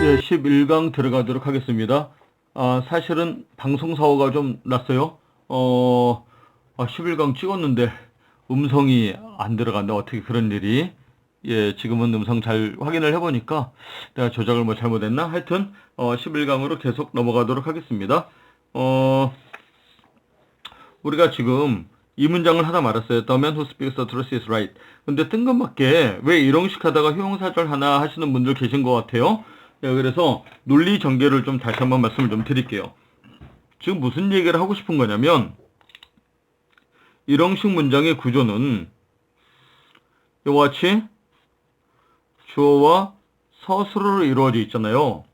예, 11강 들어가도록 하겠습니다. 사실은 방송사고가 좀 났어요. 11강 찍었는데 음성이 안 들어간다. 어떻게 그런 일이. 예, 지금은 음성 잘 확인을 해보니까 내가 조작을 뭐 잘못했나? 하여튼, 11강으로 계속 넘어가도록 하겠습니다. 우리가 지금 이 문장을 하다 말았어요. The man who speaks the truth is right. 근데 뜬금없게 왜 이런식 하다가 효용사절 하나 하시는 분들 계신 것 같아요. 예, 그래서 논리 전개를 좀 다시 한번 말씀을 좀 드릴게요. 지금 무슨 얘기를 하고 싶은 거냐면 이런식 문장의 구조는 이와 같이 주어와 서술어로 이루어져 있잖아요.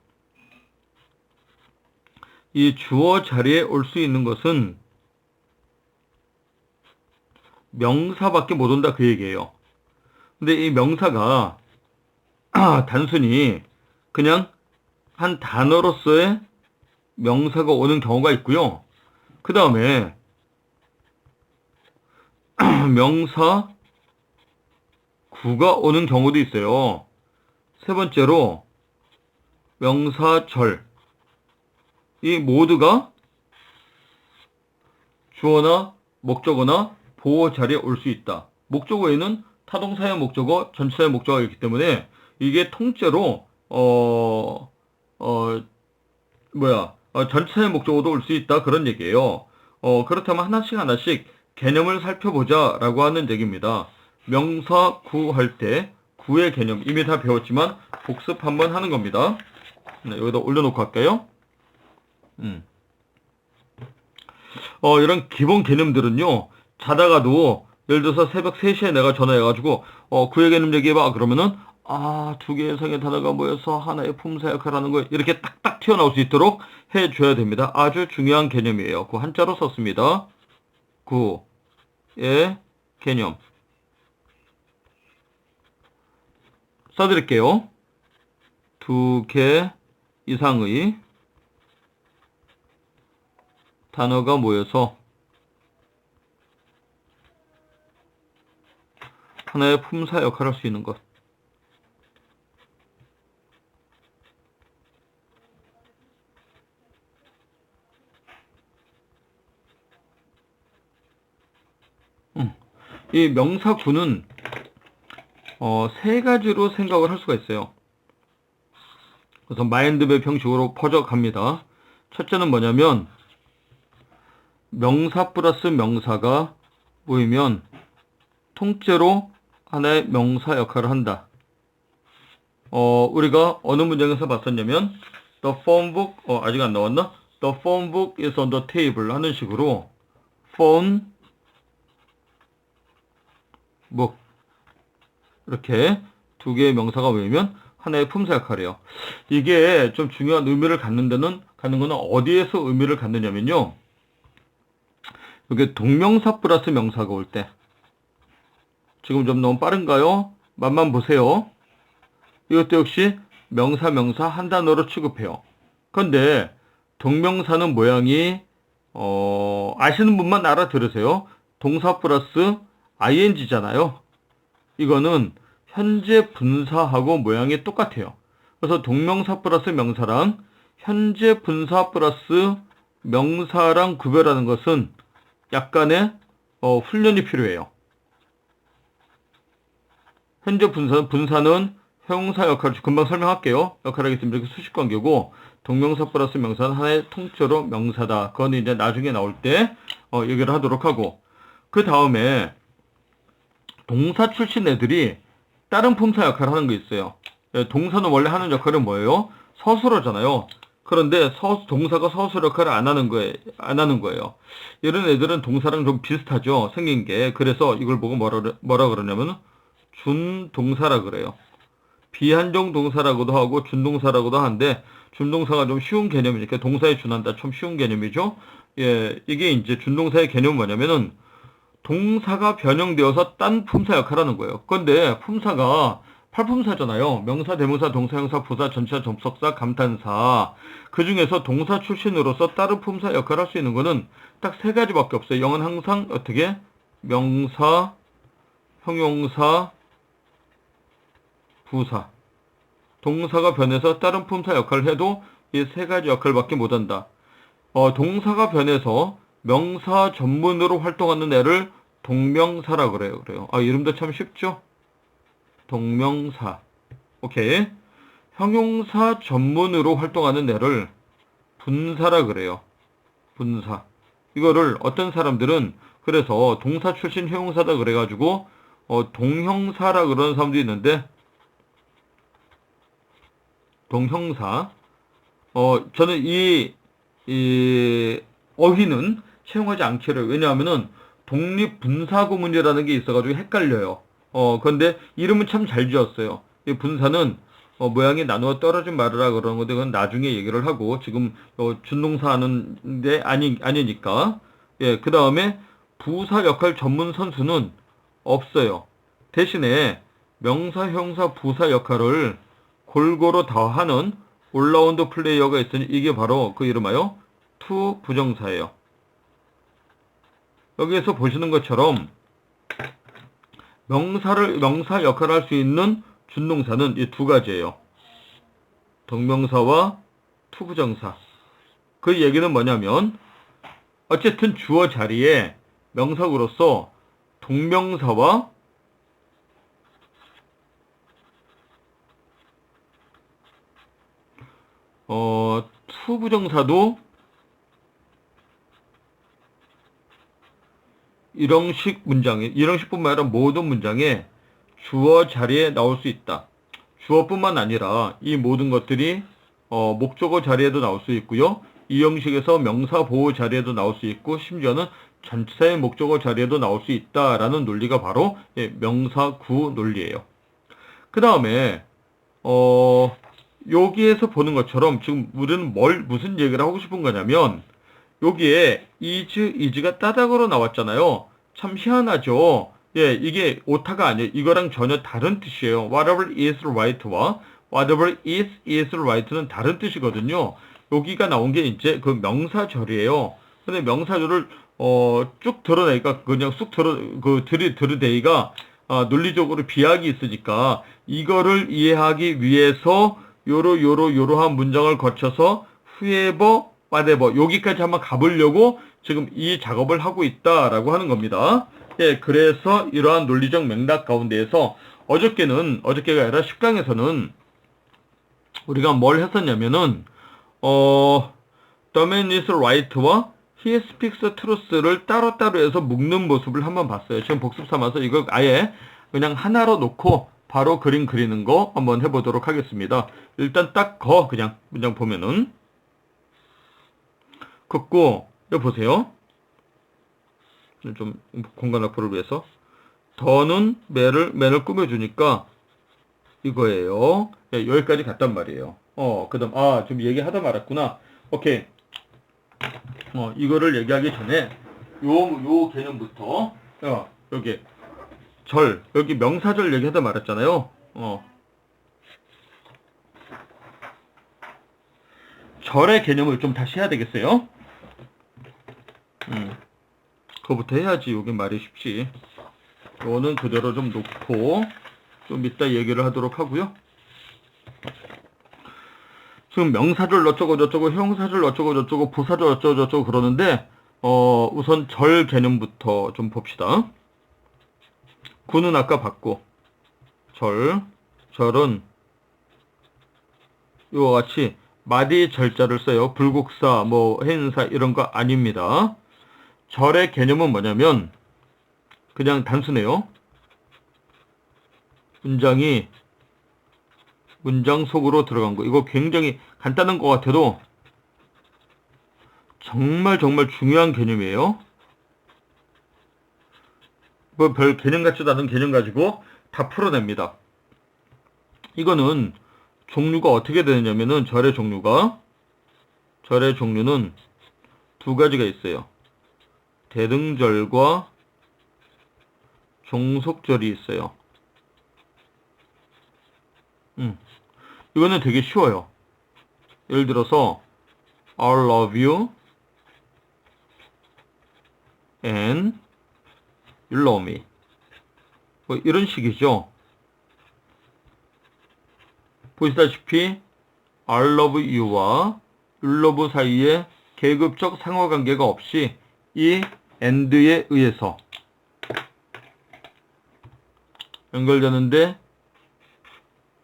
이 주어 자리에 올 수 있는 것은 명사밖에 못 온다 그 얘기예요. 근데 이 명사가 단순히 그냥 한 단어로서의 명사가 오는 경우가 있고요. 그 다음에 명사 구가 오는 경우도 있어요. 세 번째로 명사절. 이 모두가 주어나 목적어나 보어 자리에 올 수 있다. 목적어에는 타동사의 목적어, 전치사의 목적어가 있기 때문에 이게 통째로 전치사의 목적어도 올 수 있다. 그런 얘기예요. 그렇다면 하나씩 하나씩 개념을 살펴보자라고 하는 얘기입니다. 명사 구 할 때 구의 개념 이미 다 배웠지만 복습 한번 하는 겁니다. 네, 여기다 올려놓고 할까요? 이런 기본 개념들은요, 자다가도, 예를 들어서 새벽 3시에 내가 전화해가지고, 구의 개념 얘기해봐. 그러면은, 두 개의 이상의 단어가 모여서 하나의 품사 역할을 하는 거예요. 이렇게 딱딱 튀어나올 수 있도록 해줘야 됩니다. 아주 중요한 개념이에요. 그 한자로 썼습니다. 구의 개념. 써드릴게요. 2개 이상의 단어가 모여서 하나의 품사 역할을 할 수 있는 것. 이 명사구는 세 가지로 생각을 할 수가 있어요. 그래서 마인드맵 형식으로 퍼져갑니다. 첫째는 뭐냐면 명사 플러스 명사가 모이면 통째로 하나의 명사 역할을 한다. 우리가 어느 문장에서 봤었냐면 The phone book, 아직 안 나왔나? The phone book is on the table 하는 식으로 phone book 이렇게 두 개의 명사가 모이면 하나의 품사 역할이에요. 이게 좀 중요한 의미를 갖는 거는 어디에서 의미를 갖느냐면요. 이게 동명사 플러스 명사가 올 때. 지금 좀 너무 빠른가요? 맛만 보세요. 이것도 역시 명사 한 단어로 취급해요. 그런데 동명사는 모양이 아시는 분만 알아들으세요. 동사 플러스 ing잖아요. 이거는 현재 분사하고 모양이 똑같아요. 그래서 동명사 플러스 명사랑 현재 분사 플러스 명사랑 구별하는 것은 약간의 훈련이 필요해요. 현재 분사는 형용사 역할을 금방 설명할게요. 역할하겠습니다. 이렇게 수식관계고 동명사 플러스 명사는 하나의 통째로 명사다. 그건 이제 나중에 나올 때 얘기를 하도록 하고 그 다음에 동사 출신 애들이 다른 품사 역할을 하는 게 있어요. 동사는 원래 하는 역할은 뭐예요? 서술어잖아요. 그런데 동사가 서술 역할을 안 하는 거예요. 이런 애들은 동사랑 좀 비슷하죠. 생긴 게. 그래서 이걸 보고 뭐라 그러냐면 준동사라 그래요. 비한정 동사라고도 하고 준동사라고도 하는데 준동사가 좀 쉬운 개념이니까 동사에 준한다 좀 쉬운 개념이죠. 예, 이게 이제 준동사의 개념은 뭐냐면은 동사가 변형되어서 딴 품사 역할을 하는 거예요. 그런데 품사가 8품사잖아요. 명사, 대명사, 동사, 형사, 부사, 전치사, 접속사, 감탄사. 그 중에서 동사 출신으로서 다른 품사 역할을 할 수 있는 거는 딱 세 가지밖에 없어요. 영어는 항상 어떻게? 명사, 형용사, 부사. 동사가 변해서 다른 품사 역할을 해도 이 세 가지 역할밖에 못한다. 동사가 변해서 명사 전문으로 활동하는 애를 동명사라 그래요. 이름도 참 쉽죠? 동명사. 오케이. 형용사 전문으로 활동하는 애를 분사라 그래요. 분사. 이거를 어떤 사람들은 그래서 동사 출신 형용사다 그래가지고 동형사라 그러는 사람도 있는데, 동형사. 저는 이 어휘는 채용하지 않기로 해요. 왜냐하면은 독립분사구문이라는 게 있어가지고 헷갈려요. 그런데 이름은 참 잘 지었어요. 이 분사는 모양이 나누어 떨어진 말이라 그러는 건데 그건 나중에 얘기를 하고 지금 준동사 하는데 아니니까. 예, 그 다음에 부사 역할 전문 선수는 없어요. 대신에 명사, 형사, 부사 역할을 골고루 다 하는 올라운드 플레이어가 있으니 이게 바로 그 이름하여 투 부정사예요. 여기에서 보시는 것처럼 명사 역할을 할 수 있는 준동사는 이 두 가지예요. 동명사와 투부정사. 그 얘기는 뭐냐면 어쨌든 주어 자리에 명사구로서 동명사와 투부정사도 일형식뿐만 아니라 모든 문장에 주어 자리에 나올 수 있다. 주어뿐만 아니라 이 모든 것들이 목적어 자리에도 나올 수 있고요. 이 형식에서 명사 보호 자리에도 나올 수 있고 심지어는 전체의 목적어 자리에도 나올 수 있다라는 논리가 바로 명사구 논리예요. 그 다음에 여기에서 보는 것처럼 지금 우리는 무슨 얘기를 하고 싶은 거냐면 여기에 is가 따닥으로 나왔잖아요. 참 희한하죠. 예, 이게 오타가 아니에요. 이거랑 전혀 다른 뜻이에요. Whatever is right와 whatever is right는 다른 뜻이거든요. 여기가 나온 게 이제 그 명사절이에요. 근데 명사절을 쭉 드러내니까 그냥 쑥 들이대기가 논리적으로 비약이 있으니까 이거를 이해하기 위해서 요러한 문장을 거쳐서 whoever, whatever 여기까지 한번 가보려고 지금 이 작업을 하고 있다라고 하는 겁니다. 예, 그래서 이러한 논리적 맥락 가운데에서 어저께가 아니라 10강에서는 우리가 뭘 했었냐면은 The man is right와 he speaks truth를 따로따로 해서 묶는 모습을 한번 봤어요. 지금 복습 삼아서 이거 아예 그냥 하나로 놓고 바로 그림 그리는 거 한번 해보도록 하겠습니다. 일단 딱 그냥 문장 보면은 긋고 여기 보세요. 좀 공간 확보를 위해서 더는 맨을 꾸며주니까 이거예요. 예, 여기까지 갔단 말이에요. 그 다음 좀 얘기하다 말았구나. 오케이. 이거를 얘기하기 전에 요 개념부터 여기 여기 명사절 얘기하다 말았잖아요. 절의 개념을 좀 다시 해야 되겠어요. 그거부터 해야지 요게 말이 쉽지. 요거는 그대로 좀 놓고 좀 이따 얘기를 하도록 하고요. 지금 명사절 어쩌고 형사절 어쩌고 부사절 어쩌고 그러는데 우선 절 개념부터 좀 봅시다. 구는 아까 봤고 절은 이와 같이 마디 절자를 써요. 불국사 해인사 이런 거 아닙니다. 절의 개념은 뭐냐면 그냥 단순해요. 문장 속으로 들어간 거. 이거 굉장히 간단한 것 같아도 정말 중요한 개념이에요. 별 개념 같지도 않은 개념 가지고 다 풀어냅니다. 이거는 종류가 어떻게 되느냐면은 절의 종류는 두 가지가 있어요. 대등절과 종속절이 있어요. 이거는 되게 쉬워요. 예를 들어서 I love you and you love me 이런 식이죠. 보시다시피 I love you와 you love 사이에 계급적 상호관계가 없이 이 and에 의해서 연결되는데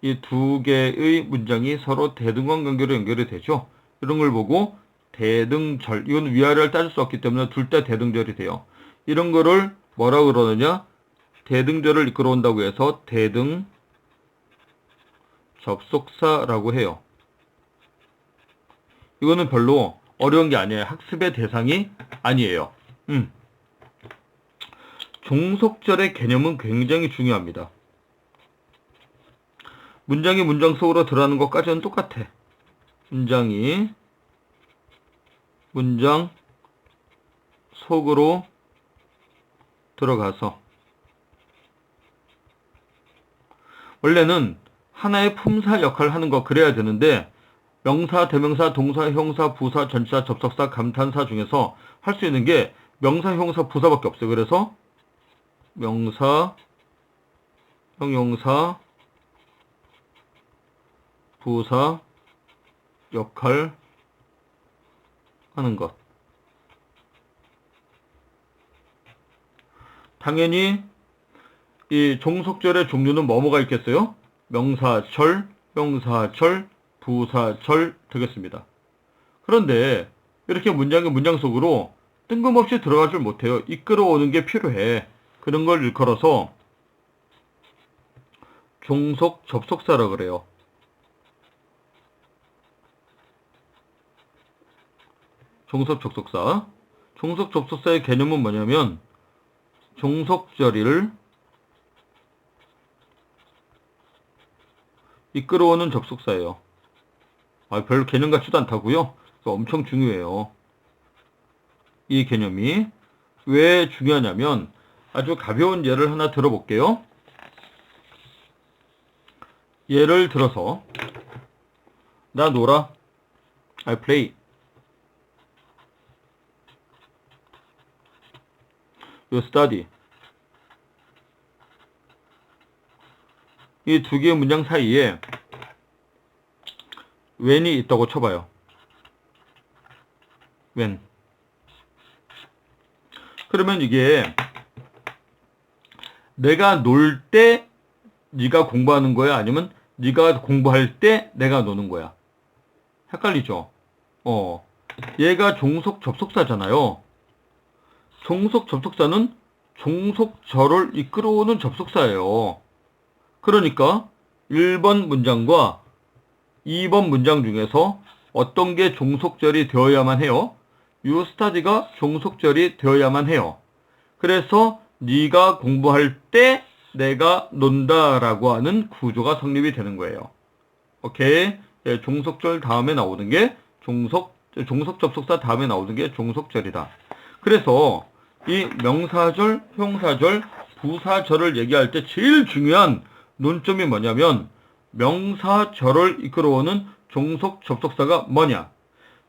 이 두 개의 문장이 서로 대등관 관계로 연결이 되죠. 이런 걸 보고 대등절, 이건 위아래를 따질 수 없기 때문에 둘 다 대등절이 돼요. 이런 거를 뭐라 그러느냐? 대등절을 이끌어온다고 해서 대등 접속사라고 해요. 이거는 별로 어려운 게 아니에요. 학습의 대상이 아니에요. 종속절의 개념은 굉장히 중요합니다. 문장이 문장 속으로 들어가는 것까지는 똑같아. 문장이 문장 속으로 들어가서 원래는 하나의 품사 역할을 하는 거 그래야 되는데 명사, 대명사, 동사, 형사, 부사, 전치사, 접속사, 감탄사 중에서 할 수 있는 게 명사, 형사, 부사밖에 없어요. 그래서 명사, 형용사, 부사, 역할 하는 것. 당연히 이 종속절의 종류는 뭐가 있겠어요? 명사절, 형사절, 부사절 되겠습니다. 그런데 이렇게 문장의 문장 속으로 뜬금없이 들어가질 못해요. 이끌어오는 게 필요해. 그런 걸 일컬어서 종속 접속사라 그래요. 종속 접속사. 종속 접속사의 개념은 뭐냐면 종속절을 이끌어오는 접속사예요. 별 개념 같지도 않다고요? 엄청 중요해요. 이 개념이 왜 중요하냐면 아주 가벼운 예를 하나 들어볼게요. 예를 들어서 나 놀아. I play. You study. 이 두 개의 문장 사이에 when이 있다고 쳐봐요. when. 그러면 이게 내가 놀 때 네가 공부하는 거야? 아니면 네가 공부할 때 내가 노는 거야? 헷갈리죠? 얘가 종속 접속사잖아요. 종속 접속사는 종속절을 이끌어오는 접속사예요. 그러니까 1번 문장과 2번 문장 중에서 어떤 게 종속절이 되어야만 해요? You study가 종속절이 되어야만 해요. 그래서 네가 공부할 때 내가 논다라고 하는 구조가 성립이 되는 거예요. 오케이? 예, 종속절 다음에 나오는 게 종속 접속사 다음에 나오는 게 종속절이다. 그래서 이 명사절, 형사절, 부사절을 얘기할 때 제일 중요한 논점이 뭐냐면 명사절을 이끌어오는 종속 접속사가 뭐냐?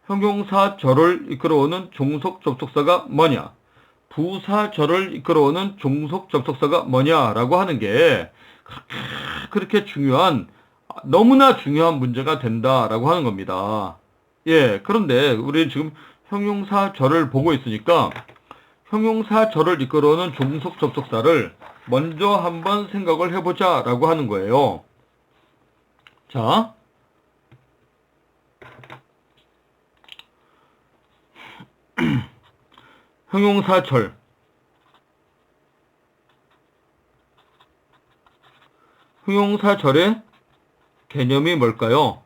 형용사절을 이끌어오는 종속 접속사가 뭐냐? 부사절을 이끌어오는 종속 접속사가 뭐냐라고 하는 게 그렇게 중요한 너무나 중요한 문제가 된다라고 하는 겁니다. 예, 그런데 우리 지금 형용사절을 보고 있으니까 형용사절을 이끌어오는 종속 접속사를 먼저 한번 생각을 해보자 라고 하는 거예요. 자, 형용사절. 형용사절의 개념이 뭘까요?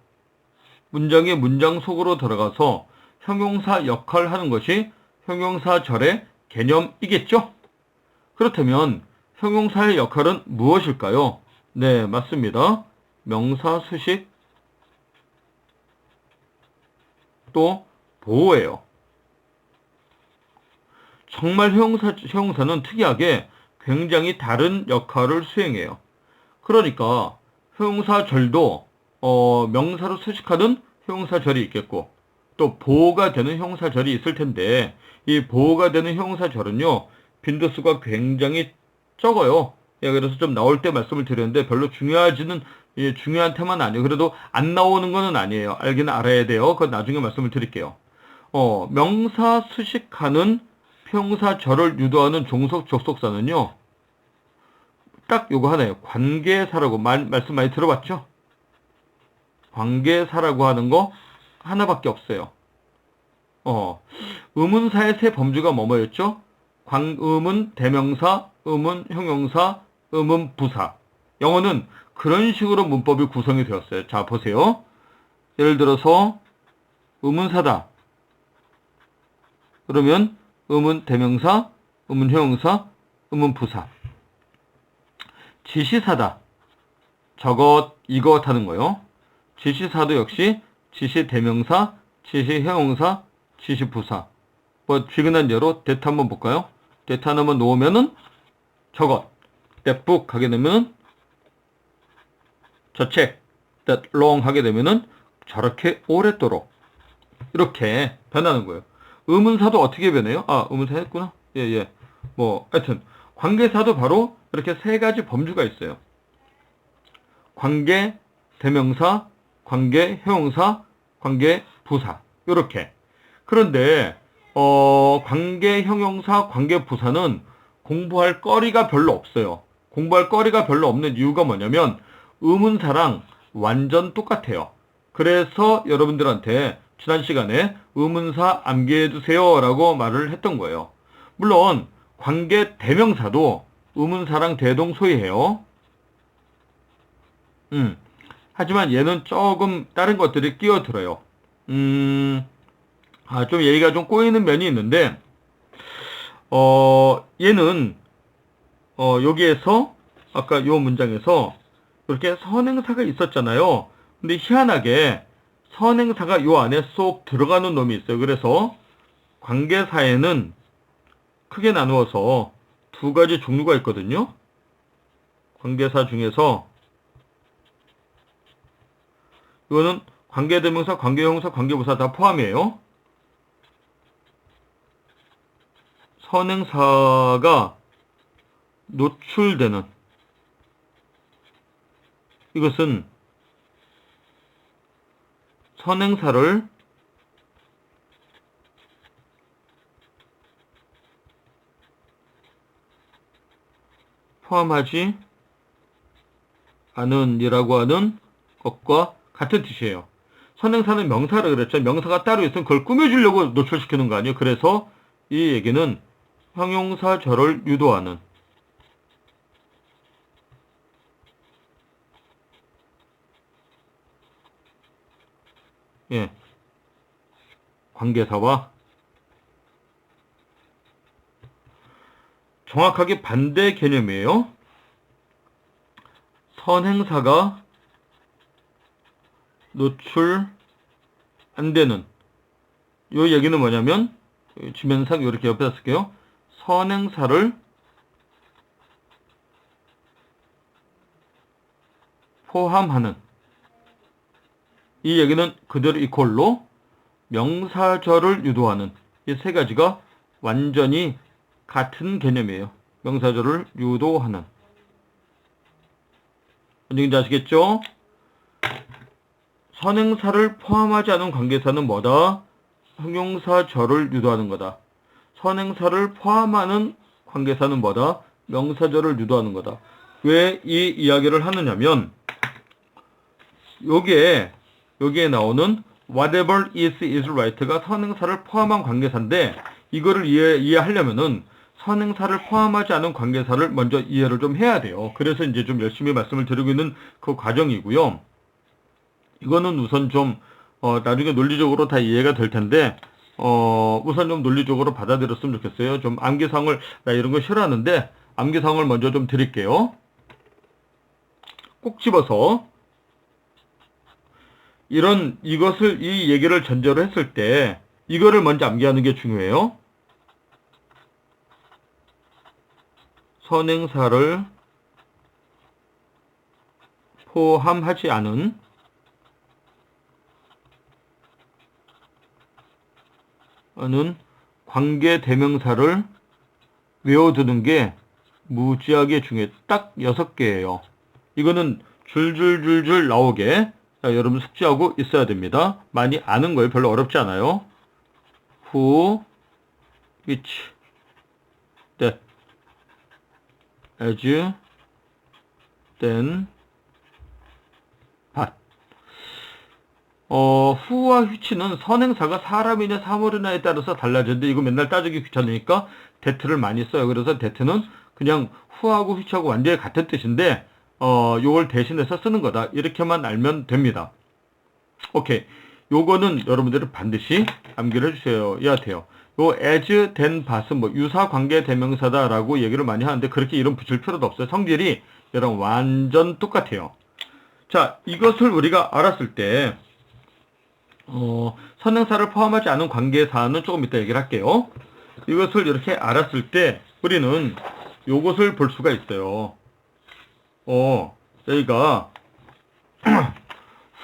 문장이 문장 속으로 들어가서 형용사 역할을 하는 것이 형용사절의 개념이겠죠? 그렇다면 형용사의 역할은 무엇일까요? 네, 맞습니다. 명사, 수식, 또 보호예요. 정말 형용사는 특이하게 굉장히 다른 역할을 수행해요. 그러니까 형용사절도 명사로 수식하는 형용사절이 있겠고 또 보호가 되는 형용사절이 있을 텐데 이 보호가 되는 형용사절은요 빈도수가 굉장히 적어요. 예, 그래서 좀 나올 때 말씀을 드렸는데 별로 중요하지는 예, 중요한 테마는 아니에요. 그래도 안 나오는 거는 아니에요. 알기는 알아야 돼요. 그건 나중에 말씀을 드릴게요. 명사 수식하는 평사절을 유도하는 종속 접속사는요. 딱 요거 하나예요. 관계사라고 말씀 많이 들어봤죠? 관계사라고 하는 거 하나밖에 없어요. 의문사의 세 범주가 뭐였죠? 의문 대명사, 의문 형용사, 의문 부사. 영어는 그런 식으로 문법이 구성이 되었어요. 자, 보세요. 예를 들어서 의문사다. 그러면 의문 대명사, 의문 형용사, 의문 부사. 지시사다. 저것, 이것 하는 거요. 지시사도 역시 지시 대명사, 지시 형용사, 지시 부사. 뭐 쥐근한 예로 that 한번 볼까요? that 하나만 놓으면은 저것, that book 하게 되면은 저 책, that long 하게 되면은 저렇게 오랫도록 이렇게 변하는 거예요. 의문사도 어떻게 변해요? 아, 의문사 했구나. 예. 뭐 하여튼 관계사도 바로 이렇게 세 가지 범주가 있어요. 관계 대명사, 관계 형용사, 관계 부사. 이렇게. 그런데 관계 형용사, 관계 부사는 공부할 거리가 별로 없어요. 공부할 거리가 별로 없는 이유가 뭐냐면 의문사랑 완전 똑같아요. 그래서 여러분들한테 지난 시간에 의문사 암기해 두세요 라고 말을 했던 거예요. 물론 관계 대명사도 의문사랑 대동소이해요. 하지만 얘는 조금 다른 것들이 끼어들어요. 좀 얘기가 좀 꼬이는 면이 있는데, 얘는, 여기에서, 아까 요 문장에서, 이렇게 선행사가 있었잖아요. 근데 희한하게, 선행사가 요 안에 쏙 들어가는 놈이 있어요. 그래서, 관계사에는 크게 나누어서 두 가지 종류가 있거든요. 관계사 중에서, 이거는 관계대명사, 관계형용사, 관계부사 다 포함이에요. 선행사가 노출되는 이것은 선행사를 포함하지 않은 이라고 하는 것과 같은 뜻이에요. 선행사는 명사를 그랬죠. 명사가 따로 있으면 그걸 꾸며주려고 노출시키는 거 아니에요. 그래서 이 얘기는 형용사절을 유도하는 관계사와 정확하게 반대 개념이에요. 선행사가 노출 안 되는 요 얘기는 뭐냐면 지면상 이렇게 옆에다 쓸게요. 선행사를 포함하는 이 얘기는 그대로 이퀄로 명사절을 유도하는 이 세 가지가 완전히 같은 개념이에요. 명사절을 유도하는. 언제인지 아시겠죠? 선행사를 포함하지 않은 관계사는 뭐다? 형용사절을 유도하는 거다. 선행사를 포함하는 관계사는 뭐다? 명사절을 유도하는 거다. 왜 이 이야기를 하느냐면 여기에 나오는 whatever is right가 선행사를 포함한 관계사인데 이거를 이해하려면은 선행사를 포함하지 않은 관계사를 먼저 이해를 좀 해야 돼요. 그래서 이제 좀 열심히 말씀을 드리고 있는 그 과정이고요. 이거는 우선 좀 나중에 논리적으로 다 이해가 될 텐데 우선 좀 논리적으로 받아들였으면 좋겠어요. 좀 암기사항을 나 이런 거 싫어하는데 암기사항을 먼저 좀 드릴게요. 꼭 집어서 이 얘기를 전제로 했을 때 이거를 먼저 암기하는 게 중요해요. 선행사를 포함하지 않은 관계 대명사를 외워두는 게 무지하게 중요해. 딱 6개예요. 이거는 줄줄줄줄 나오게 자, 여러분 숙지하고 있어야 됩니다. 많이 아는 거예요. 별로 어렵지 않아요. who, which, that, as, then, but. who와 which는 선행사가 사람이냐 사물이냐에 따라서 달라지는데 이거 맨날 따지기 귀찮으니까 that를 많이 써요. 그래서 that는 그냥 who하고 which하고 완전히 같은 뜻인데 요걸 대신해서 쓰는 거다. 이렇게만 알면 됩니다. 오케이. 요거는 여러분들이 반드시 암기를 해주셔야 돼요. 요 as, then, bat은 뭐 유사 관계 대명사다라고 얘기를 많이 하는데 그렇게 이름 붙일 필요도 없어요. 성질이 얘랑 완전 똑같아요. 자, 이것을 우리가 알았을 때 선행사를 포함하지 않은 관계사는 조금 이따 얘기를 할게요. 이것을 이렇게 알았을 때 우리는 요것을 볼 수가 있어요. 여기가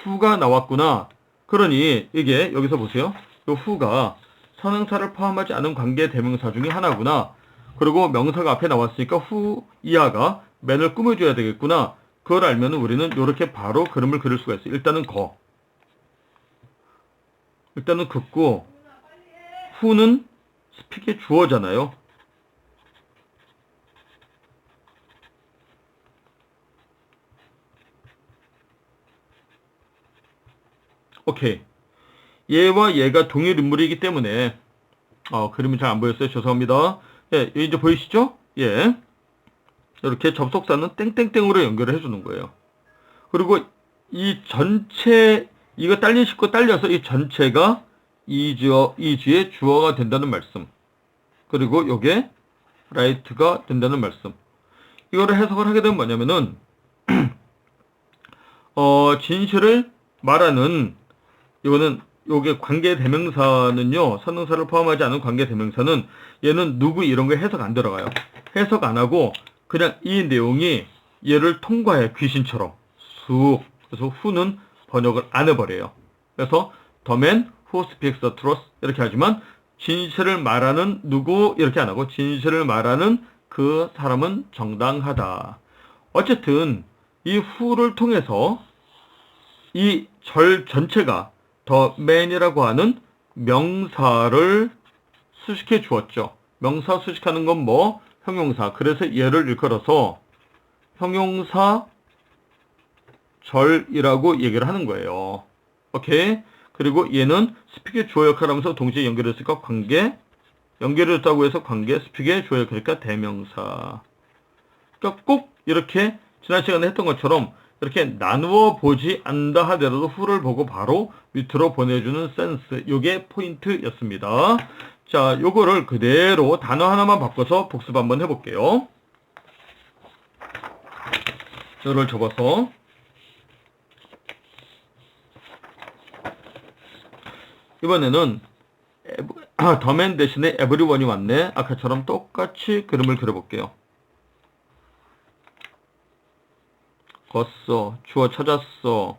who가 나왔구나. 그러니 이게 여기서 보세요. 요 who가 선행사를 포함하지 않은 관계 대명사 중에 하나구나. 그리고 명사가 앞에 나왔으니까 who 이하가 man을 꾸며줘야 되겠구나. 그걸 알면 우리는 이렇게 바로 그림을 그릴 수가 있어요. 일단은 긋고 who는 스픽의 주어잖아요. 오케이. 얘와 얘가 동일 인물이기 때문에 그림이 잘 안 보였어요. 죄송합니다. 예, 이제 보이시죠? 예. 이렇게 접속사는 땡땡땡으로 연결을 해주는 거예요. 그리고 이 전체 이거 싣고 딸려서 이 전체가 이주의 주어가 된다는 말씀. 그리고 요게 right가 된다는 말씀. 이거를 해석을 하게 되면 뭐냐면은 진실을 말하는 이거는 요게 관계 대명사는요. 선행사를 포함하지 않은 관계 대명사는 얘는 누구 이런 거 해석 안 들어가요. 해석 안 하고 그냥 이 내용이 얘를 통과해 귀신처럼 쑥. 그래서 who는 번역을 안 해버려요. 그래서 the man who speaks the truth 이렇게 하지만 진실을 말하는 누구 이렇게 안 하고 진실을 말하는 그 사람은 정당하다. 어쨌든 이 who를 통해서 이 절 전체가 the man이라고 하는 명사를 수식해 주었죠. 명사 수식하는 건 뭐? 형용사. 그래서 얘를 일컬어서 형용사 절이라고 얘기를 하는 거예요. 오케이. 그리고 얘는 스픽의 주어 역할을 하면서 동시에 연결했으니까 관계, 연결했다고 해서 관계, 스픽의 주어 역할이니까 대명사. 그러니까 꼭 이렇게 지난 시간에 했던 것처럼 이렇게 나누어 보지 않다 하더라도 who를 보고 바로 밑으로 보내주는 센스. 요게 포인트였습니다. 자, 요거를 그대로 단어 하나만 바꿔서 복습 한번 해볼게요. 요를 접어서 이번에는 the man 대신에 everyone이 왔네. 아까처럼 똑같이 그림을 그려볼게요. 걷어, 주어 찾았어.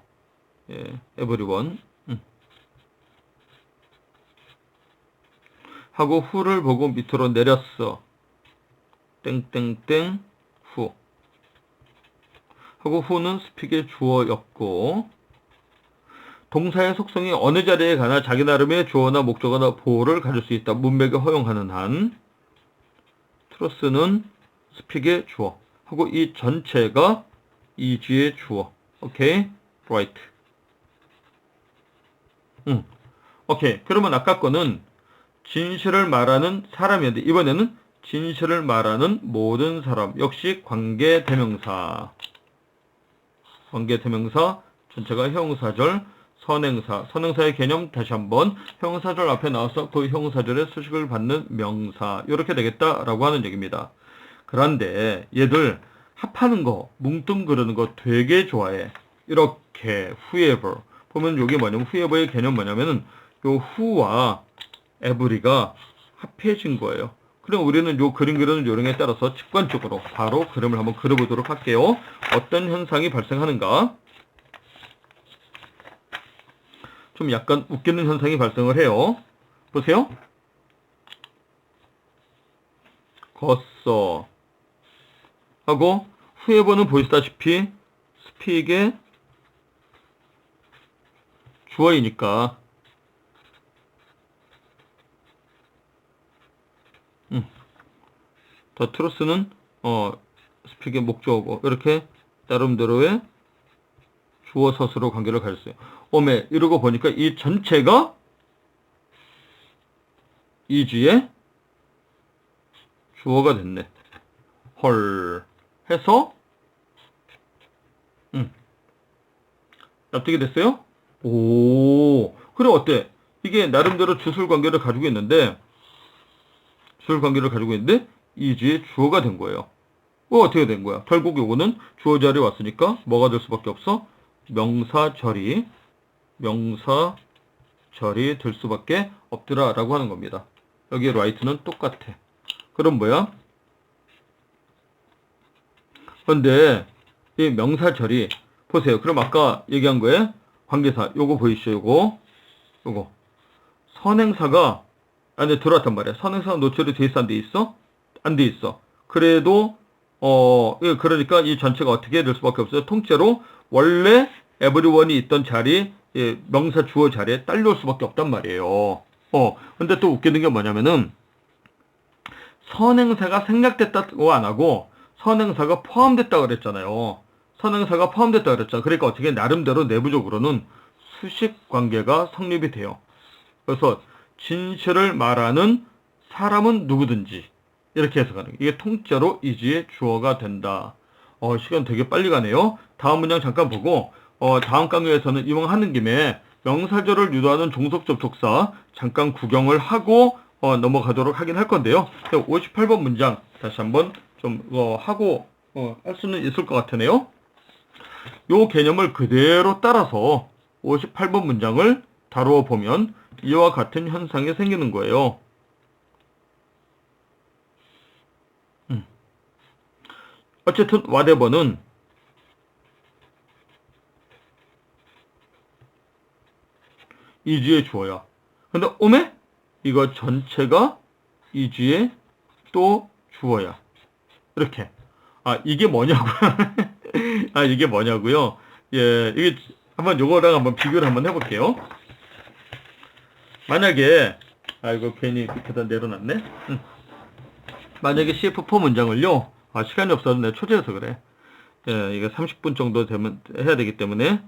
예, everyone. 하고 who를 보고 밑으로 내렸어. 땡땡땡 who. 하고 who는 스픽의 주어였고 동사의 속성이 어느 자리에 가나 자기 나름의 주어나 목적어나 보호를 가질 수 있다. 문맥에 허용하는 한. 트러스는 스픽의 주어. 하고 이 전체가 이지의 주어. 오케이. right. 오케이. 그러면 아까 거는 진실을 말하는 사람이었는데 이번에는 진실을 말하는 모든 사람. 역시 관계 대명사. 관계 대명사 전체가 형용사절, 선행사. 선행사의 개념 다시 한번 형용사절 앞에 나와서 그 형용사절의 수식을 받는 명사. 이렇게 되겠다라고 하는 얘기입니다. 그런데 얘들 합하는 거, 뭉뚱그르는 거 되게 좋아해. 이렇게 whoever 보면 이게 뭐냐면 whoever의 개념 뭐냐면은 요 who와 every가 합해진 거예요. 그럼 우리는 요 그림 그리는 요령에 따라서 직관적으로 바로 그림을 한번 그려보도록 할게요. 어떤 현상이 발생하는가? 좀 약간 웃기는 현상이 발생을 해요. 보세요. 걷어. 하고 후에 번은 보시다시피 스픽의 주어이니까 더 트루스는 스픽의 목적어고 이렇게 나름대로의 주어 서술로 관계를 가졌어요. 오메 이러고 보니까 이 전체가 이지의 주어가 됐네. 헐 해서 납득이 됐어요? 오 그래 어때? 이게 나름대로 주술 관계를 가지고 있는데 이지의 주어가 된 거예요. 어떻게 된 거야? 결국 요거는 주어 자리에 왔으니까 뭐가 될 수밖에 없어? 명사절이 될 수밖에 없더라 라고 하는 겁니다. 여기 right는 똑같아. 그럼 뭐야? 근데 이 명사절이 보세요. 그럼 아까 얘기한 거에 관계사 요거 보이시죠? 요거 선행사가 안에 들어왔단 말이야. 선행사가 노출이 돼 있어 안 돼 있어? 안 돼 있어. 그래도 그러니까 이 전체가 어떻게 될 수밖에 없어요. 통째로 원래 everyone이 있던 자리 명사 주어 자리에 딸려올 수밖에 없단 말이에요. 근데 또 웃기는 게 뭐냐면은 선행사가 생략됐다고 안 하고 선행사가 포함됐다고 그랬잖아요. 그러니까 어떻게 나름대로 내부적으로는 수식 관계가 성립이 돼요. 그래서 진실을 말하는 사람은 누구든지 이렇게 해석하는 거예요. 이게 통째로 이지의 주어가 된다. 시간 되게 빨리 가네요. 다음 문장 잠깐 보고 다음 강의에서는 이왕 하는 김에 명사절을 유도하는 종속 접속사 잠깐 구경을 하고 넘어가도록 하긴 할 건데요. 58번 문장 다시 한번 좀 하고 할 수는 있을 것 같으네요. 요 개념을 그대로 따라서 58번 문장을 다루어 보면 이와 같은 현상이 생기는 거예요. 어쨌든 whatever는 이지의 주어야. 근데 오메? 이거 전체가 이지의 또 주어야. 이렇게. 이게 뭐냐고요? 이게 뭐냐고요? 예, 이게 한번 요거랑 한번 비교를 한번 해볼게요. 만약에 이거 괜히 밑에다 내려놨네. 만약에 CF4 문장을요. 시간이 없어서 내가 초대해서 그래. 예, 이게 30분 정도 되면 해야 되기 때문에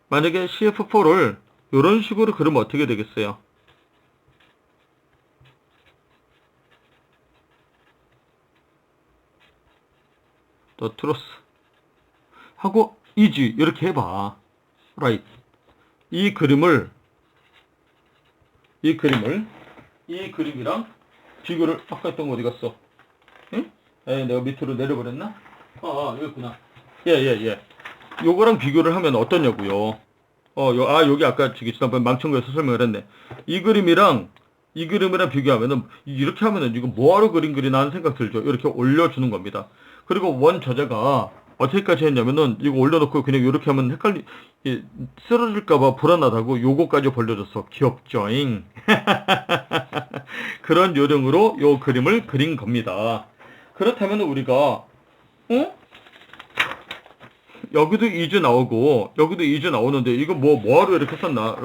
만약에 CF4를 이런 식으로 그리면 어떻게 되겠어요? 더 트루스 하고 이지 이렇게 해봐. right. 이 그림이랑 비교를 아까 했던 거 어디 갔어? 응? 내가 밑으로 내려버렸나? 여기구나. 예. 요거랑 비교를 하면 어떠냐고요. 여기 아까 지난번 망청구에서 설명을 했네. 이 그림이랑 비교하면은 이렇게 하면은 이거 뭐하러 그리나 하는 생각 들죠. 이렇게 올려주는 겁니다. 그리고 원 저자가 어떻게까지 했냐면은 이거 올려놓고 그냥 이렇게 하면 쓰러질까봐 불안하다고 요거까지 벌려줬어. 귀엽죠잉? 그런 요령으로 요 그림을 그린 겁니다. 그렇다면 우리가 여기도 이즈 나오고 여기도 이즈 나오는데 이거 뭐하러 이렇게 썼나?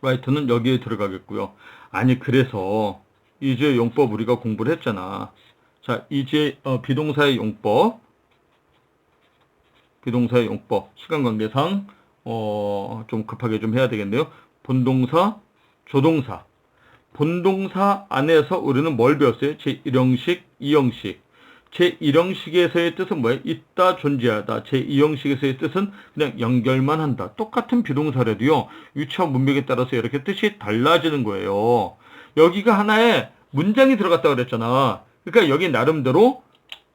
라이트는 여기에 들어가겠고요. 아니 그래서 이즈의 용법 우리가 공부를 했잖아. 자, 이즈의 비동사의 용법 시간관계상 좀 급하게 좀 해야 되겠네요. 본동사, 조동사. 본동사 안에서 우리는 뭘 배웠어요? 제1형식, 2형식. 제1형식에서의 뜻은 뭐예요? 있다, 존재하다. 제2형식에서의 뜻은 그냥 연결만 한다. 똑같은 비동사라도요. 위치와 문맥에 따라서 이렇게 뜻이 달라지는 거예요. 여기가 하나의 문장이 들어갔다고 그랬잖아. 그러니까 여기 나름대로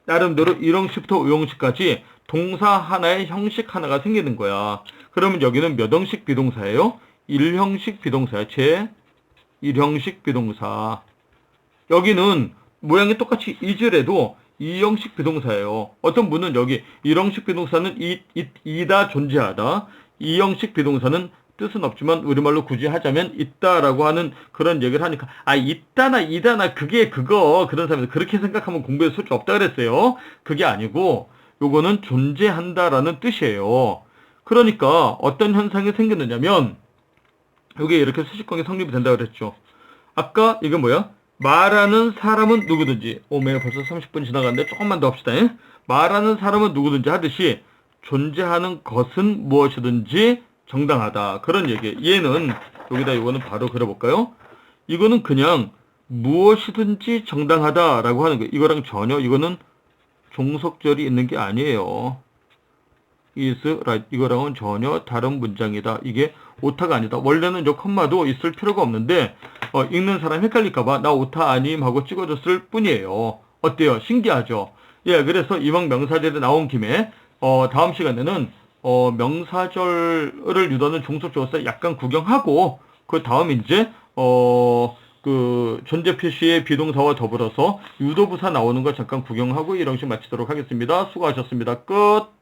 1형식부터 5형식까지 동사 하나의 형식 하나가 생기는 거야. 그러면 여기는 몇 형식 비동사예요? 1형식 비동사야. 제1형식 비동사. 여기는 모양이 똑같이 is래도 2형식 비동사예요. 어떤 분은 여기 1형식 비동사는 이다 존재하다. 2형식 비동사는 뜻은 없지만 우리말로 굳이 하자면 있다라고 하는 그런 얘기를 하니까 있다나 이다나 그게 그거 그런 사람들 그렇게 생각하면 공부에 소질 없다 그랬어요. 그게 아니고 요거는 존재한다라는 뜻이에요. 그러니까 어떤 현상이 생겼느냐면 요게 이렇게 수식관계 성립이 된다 그랬죠. 아까 이게 뭐야? 말하는 사람은 누구든지 오메 벌써 30분 지나갔는데 조금만 더 합시다. 말하는 사람은 누구든지 하듯이 존재하는 것은 무엇이든지 정당하다. 그런 얘기. 얘는 여기다 이거는 바로 그려볼까요? 이거는 그냥 무엇이든지 정당하다라고 하는 거예요. 이거랑 전혀 이거는 종속절이 있는 게 아니에요. is right. 이거랑은 전혀 다른 문장이다. 이게 오타가 아니다. 원래는 저 콤마도 있을 필요가 없는데 읽는 사람 헷갈릴까봐 나 오타 아님 하고 찍어줬을 뿐이에요. 어때요? 신기하죠? 예, 그래서 이왕 명사절이 나온 김에 다음 시간에는 명사절을 유도하는 종속조사 약간 구경하고 그 다음 이제 그 존재 표시의 비동사와 더불어서 유도부사 나오는 거 잠깐 구경하고 1형식 마치도록 하겠습니다. 수고하셨습니다. 끝.